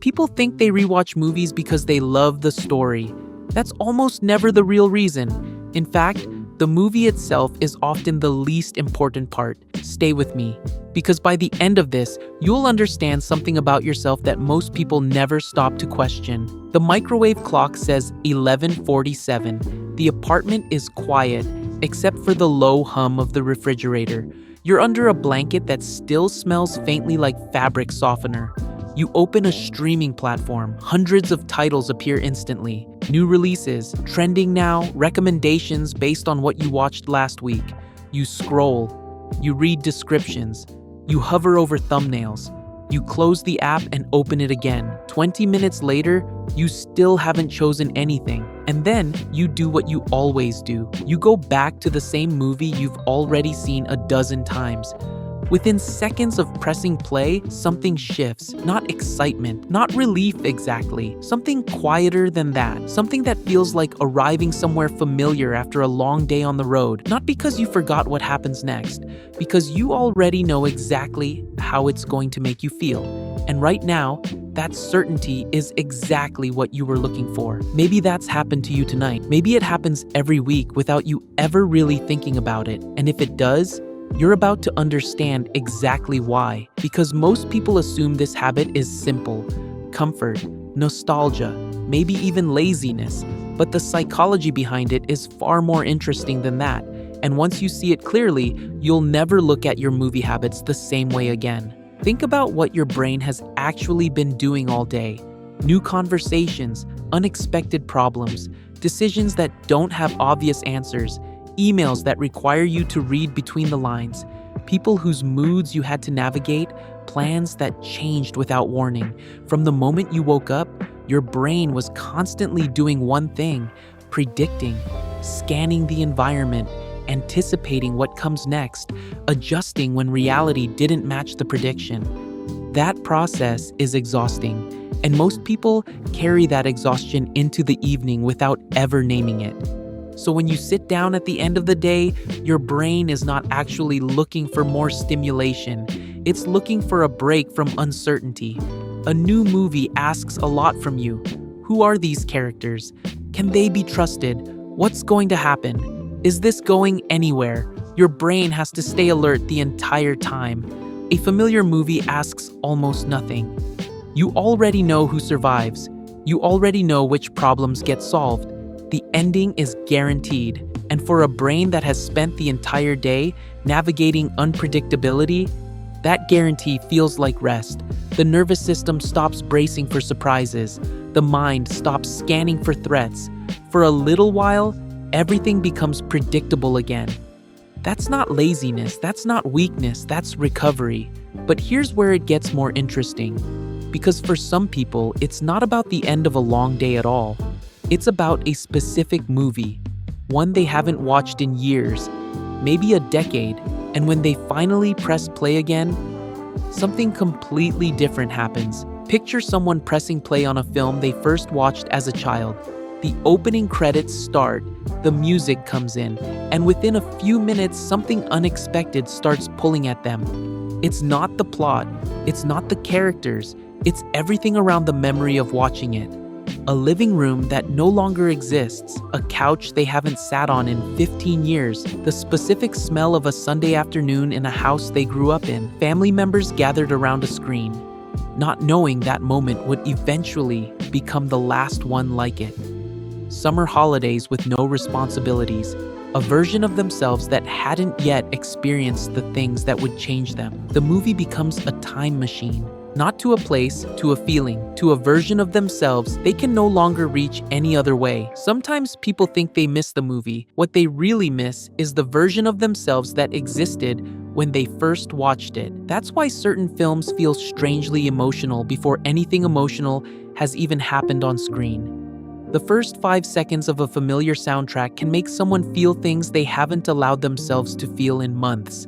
People think they rewatch movies because they love the story. That's almost never the real reason. In fact, the movie itself is often the least important part. Stay with me, because by the end of this, you'll understand something about yourself that most people never stop to question. The microwave clock says 11:47. The apartment is quiet, except for the low hum of the refrigerator. You're under a blanket that still smells faintly like fabric softener. You open a streaming platform. Hundreds of titles appear instantly. New releases, trending now, recommendations based on what you watched last week. You scroll. You read descriptions. You hover over thumbnails. You close the app and open it again. 20 minutes later, you still haven't chosen anything. And then you do what you always do. You go back to the same movie you've already seen a dozen times. Within seconds of pressing play, something shifts. Not excitement, not relief exactly. Something quieter than that. Something that feels like arriving somewhere familiar after a long day on the road. Not because you forgot what happens next, because you already know exactly how it's going to make you feel. And right now, that certainty is exactly what you were looking for. Maybe that's happened to you tonight. Maybe it happens every week without you ever really thinking about it. And if it does, you're about to understand exactly why. Because most people assume this habit is simple. Comfort, nostalgia, maybe even laziness. But the psychology behind it is far more interesting than that. And once you see it clearly, you'll never look at your movie habits the same way again. Think about what your brain has actually been doing all day. New conversations, unexpected problems, decisions that don't have obvious answers, emails that require you to read between the lines, people whose moods you had to navigate, plans that changed without warning. From the moment you woke up, your brain was constantly doing one thing: predicting, scanning the environment, anticipating what comes next, adjusting when reality didn't match the prediction. That process is exhausting, and most people carry that exhaustion into the evening without ever naming it. So when you sit down at the end of the day, your brain is not actually looking for more stimulation. It's looking for a break from uncertainty. A new movie asks a lot from you. Who are these characters? Can they be trusted? What's going to happen? Is this going anywhere? Your brain has to stay alert the entire time. A familiar movie asks almost nothing. You already know who survives. You already know which problems get solved. The ending is guaranteed, and for a brain that has spent the entire day navigating unpredictability, that guarantee feels like rest. The nervous system stops bracing for surprises. The mind stops scanning for threats. For a little while, everything becomes predictable again. That's not laziness, that's not weakness, that's recovery. But here's where it gets more interesting. Because for some people, it's not about the end of a long day at all. It's about a specific movie, one they haven't watched in years, maybe a decade, and when they finally press play again, something completely different happens. Picture someone pressing play on a film they first watched as a child. The opening credits start, the music comes in, and within a few minutes, something unexpected starts pulling at them. It's not the plot, it's not the characters, it's everything around the memory of watching it. A living room that no longer exists, a couch they haven't sat on in 15 years, the specific smell of a Sunday afternoon in a house they grew up in, family members gathered around a screen, not knowing that moment would eventually become the last one like it. Summer holidays with no responsibilities, a version of themselves that hadn't yet experienced the things that would change them. The movie becomes a time machine. Not to a place, to a feeling, to a version of themselves they can no longer reach any other way. Sometimes people think they miss the movie. What they really miss is the version of themselves that existed when they first watched it. That's why certain films feel strangely emotional before anything emotional has even happened on screen. The first 5 seconds of a familiar soundtrack can make someone feel things they haven't allowed themselves to feel in months.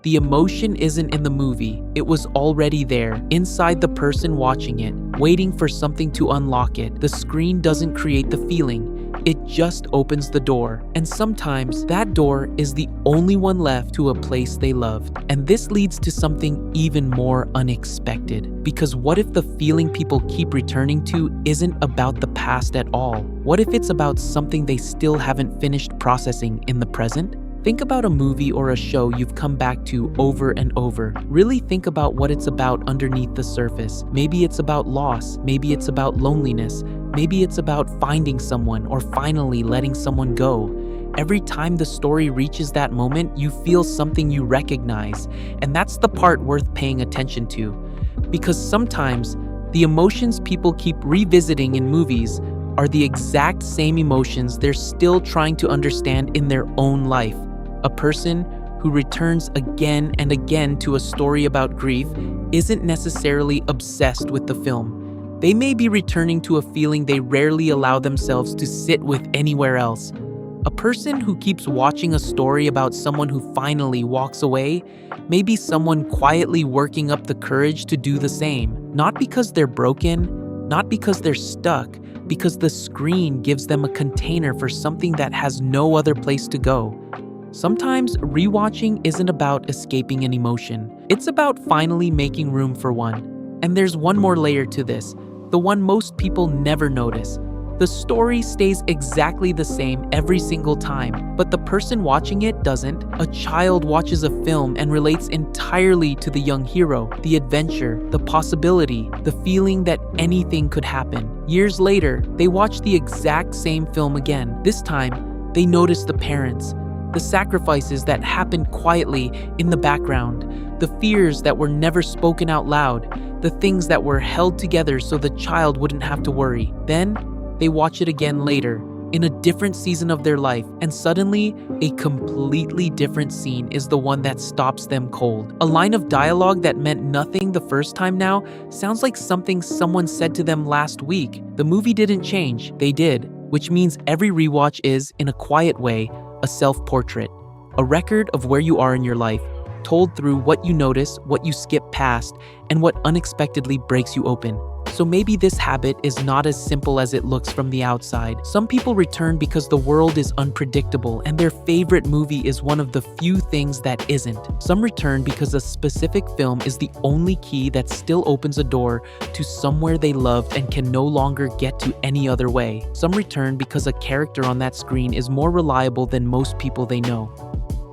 The emotion isn't in the movie, it was already there, inside the person watching it, waiting for something to unlock it. The screen doesn't create the feeling, It just opens the door, and sometimes that door is the only one left to a place they loved. And this leads to something even more unexpected. Because what if the feeling people keep returning to isn't about the past at all? What if it's about something they still haven't finished processing in the present? Think about a movie or a show you've come back to over and over. Really think about what it's about underneath the surface. Maybe it's about loss, maybe it's about loneliness, maybe it's about finding someone or finally letting someone go. Every time the story reaches that moment, you feel something you recognize, and that's the part worth paying attention to. Because sometimes, the emotions people keep revisiting in movies are the exact same emotions they're still trying to understand in their own life. A person who returns again and again to a story about grief isn't necessarily obsessed with the film. They may be returning to a feeling they rarely allow themselves to sit with anywhere else. A person who keeps watching a story about someone who finally walks away may be someone quietly working up the courage to do the same. Not because they're broken, not because they're stuck, because the screen gives them a container for something that has no other place to go. Sometimes rewatching isn't about escaping an emotion. It's about finally making room for one. And there's one more layer to this, the one most people never notice. The story stays exactly the same every single time, but the person watching it doesn't. A child watches a film and relates entirely to the young hero, the adventure, the possibility, the feeling that anything could happen. Years later, they watch the exact same film again. This time, they notice the parents, the sacrifices that happened quietly in the background, the fears that were never spoken out loud, the things that were held together so the child wouldn't have to worry. Then, they watch it again later, in a different season of their life, and suddenly, a completely different scene is the one that stops them cold. A line of dialogue that meant nothing the first time now sounds like something someone said to them last week. The movie didn't change, they did, which means every rewatch is, in a quiet way, a self-portrait, a record of where you are in your life, told through what you notice, what you skip past, and what unexpectedly breaks you open. So maybe this habit is not as simple as it looks from the outside. Some people return because the world is unpredictable and their favorite movie is one of the few things that isn't. Some return because a specific film is the only key that still opens a door to somewhere they loved and can no longer get to any other way. Some return because a character on that screen is more reliable than most people they know.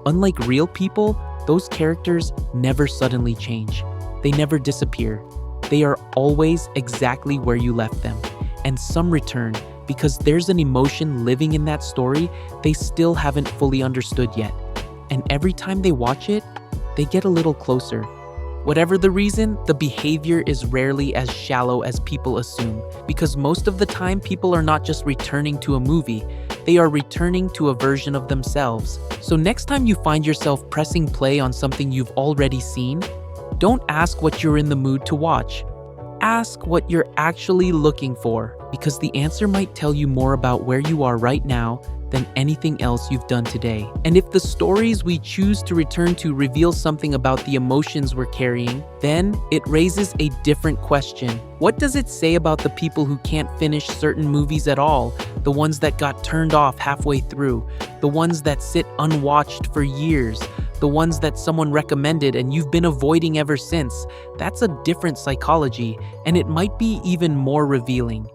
Unlike real people, those characters never suddenly change. They never disappear. They are always exactly where you left them. And some return because there's an emotion living in that story they still haven't fully understood yet. And every time they watch it, they get a little closer. Whatever the reason, the behavior is rarely as shallow as people assume, because most of the time people are not just returning to a movie, they are returning to a version of themselves. So next time you find yourself pressing play on something you've already seen, don't ask what you're in the mood to watch. Ask what you're actually looking for, because the answer might tell you more about where you are right now than anything else you've done today. And if the stories we choose to return to reveal something about the emotions we're carrying, then it raises a different question. What does it say about the people who can't finish certain movies at all? The ones that got turned off halfway through? The ones that sit unwatched for years? The ones that someone recommended and you've been avoiding ever since? That's a different psychology, and it might be even more revealing.